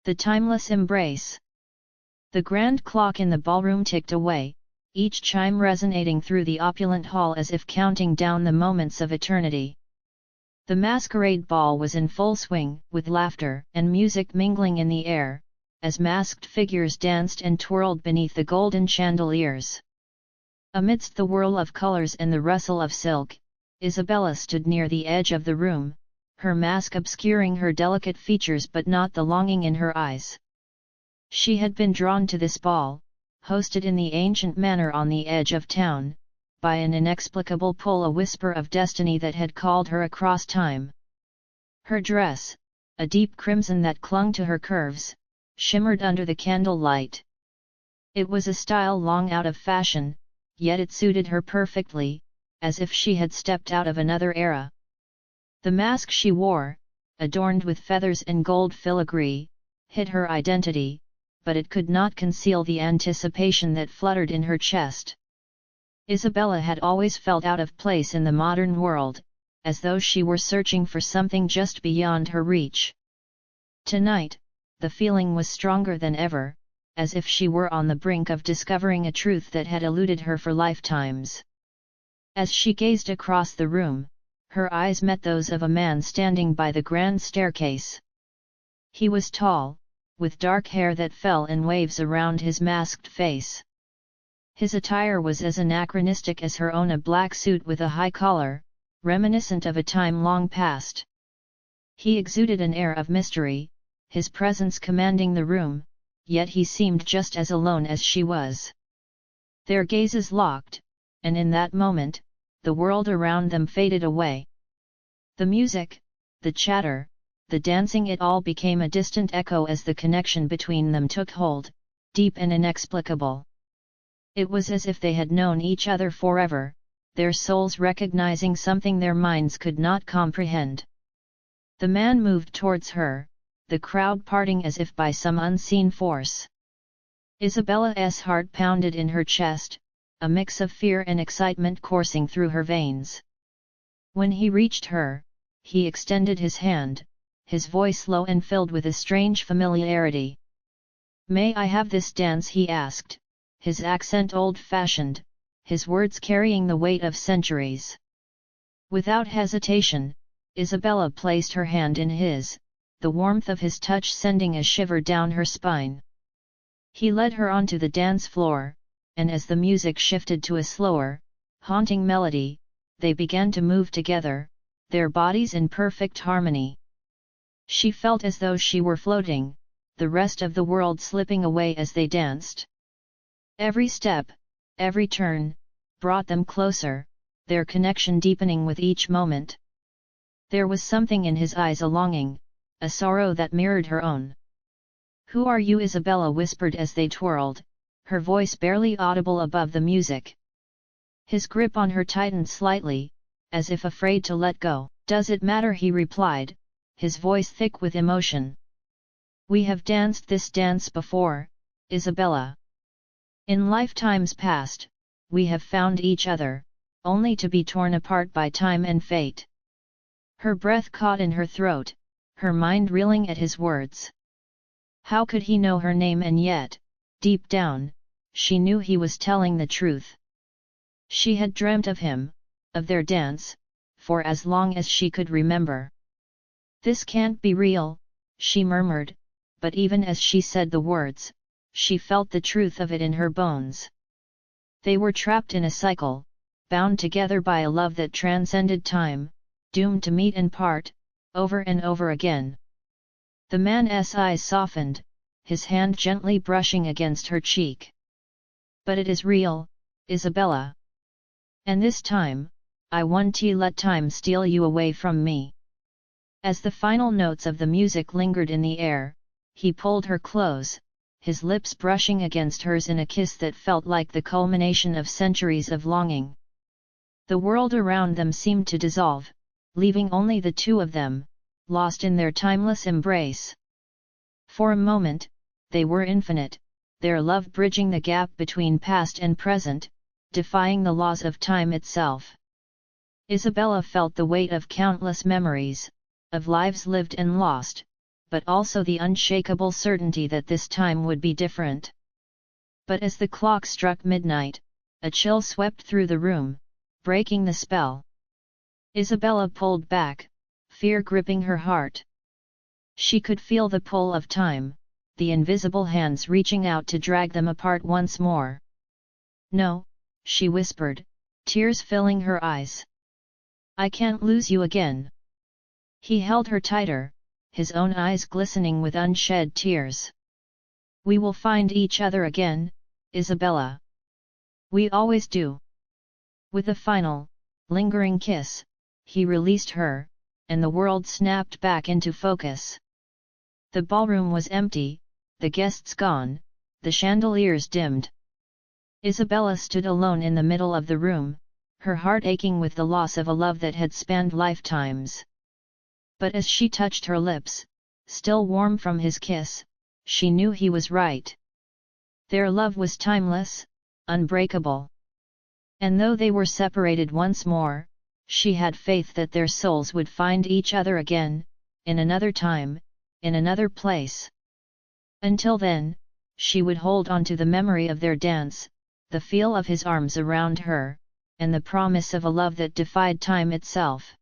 The timeless embrace. The grand clock in the ballroom ticked away, each chime resonating through the opulent hall as if counting down the moments of eternity. The masquerade ball was in full swing, with laughter and music mingling in the air, as masked figures danced and twirled beneath the golden chandeliers. Amidst the whirl of colors and the rustle of silk, Isabella stood near the edge of the room, her mask obscuring her delicate features but not the longing in her eyes. She had been drawn to this ball, hosted in the ancient manor on the edge of town, by an inexplicable pull, a whisper of destiny that had called her across time. Her dress, a deep crimson that clung to her curves, shimmered under the candlelight. It was a style long out of fashion, yet it suited her perfectly, as if she had stepped out of another era. The mask she wore, adorned with feathers and gold filigree, hid her identity, but it could not conceal the anticipation that fluttered in her chest. Isabella had always felt out of place in the modern world, as though she were searching for something just beyond her reach. Tonight, the feeling was stronger than ever, as if she were on the brink of discovering a truth that had eluded her for lifetimes. As she gazed across the room, her eyes met those of a man standing by the grand staircase. He was tall, with dark hair that fell in waves around his masked face. His attire was as anachronistic as her own, a black suit with a high collar, reminiscent of a time long past. He exuded an air of mystery, his presence commanding the room, yet he seemed just as alone as she was. Their gazes locked, and in that moment, the world around them faded away. The music, the chatter, the dancing, it all became a distant echo as the connection between them took hold, deep and inexplicable. It was as if they had known each other forever, their souls recognizing something their minds could not comprehend. The man moved towards her, the crowd parting as if by some unseen force. Isabella's heart pounded in her chest, a mix of fear and excitement coursing through her veins. When he reached her, he extended his hand, his voice low and filled with a strange familiarity. "May I have this dance?" he asked, his accent old-fashioned, his words carrying the weight of centuries. Without hesitation, Isabella placed her hand in his, the warmth of his touch sending a shiver down her spine. He led her onto the dance floor, and as the music shifted to a slower, haunting melody, they began to move together, their bodies in perfect harmony. She felt as though she were floating, the rest of the world slipping away as they danced. Every step, every turn, brought them closer, their connection deepening with each moment. There was something in his eyes, a longing, a sorrow that mirrored her own. "Who are you?" Isabella whispered as they twirled, her voice barely audible above the music. His grip on her tightened slightly, as if afraid to let go. "Does it matter?" he replied, his voice thick with emotion. "We have danced this dance before, Isabella. In lifetimes past, we have found each other, only to be torn apart by time and fate." Her breath caught in her throat, her mind reeling at his words. How could he know her name? And yet, deep down, she knew he was telling the truth. She had dreamt of him, of their dance, for as long as she could remember. "This can't be real," she murmured, but even as she said the words, she felt the truth of it in her bones. They were trapped in a cycle, bound together by a love that transcended time, doomed to meet and part, over and over again. The man's eyes softened, his hand gently brushing against her cheek. "But it is real, Isabella. And this time, I won't let time steal you away from me." As the final notes of the music lingered in the air, he pulled her close, his lips brushing against hers in a kiss that felt like the culmination of centuries of longing. The world around them seemed to dissolve, leaving only the two of them, lost in their timeless embrace. For a moment, they were infinite, their love bridging the gap between past and present, defying the laws of time itself. Isabella felt the weight of countless memories, of lives lived and lost, but also the unshakable certainty that this time would be different. But as the clock struck midnight, a chill swept through the room, breaking the spell. Isabella pulled back, fear gripping her heart. She could feel the pull of time, the invisible hands reaching out to drag them apart once more. "No," she whispered, tears filling her eyes. "I can't lose you again." He held her tighter, his own eyes glistening with unshed tears. "We will find each other again, Isabella. We always do." With a final, lingering kiss, he released her, and the world snapped back into focus. The ballroom was empty, the guests gone, the chandeliers dimmed. Isabella stood alone in the middle of the room, her heart aching with the loss of a love that had spanned lifetimes. But as she touched her lips, still warm from his kiss, she knew he was right. Their love was timeless, unbreakable. And though they were separated once more, she had faith that their souls would find each other again, in another time, in another place. Until then, she would hold on to the memory of their dance, the feel of his arms around her, and the promise of a love that defied time itself.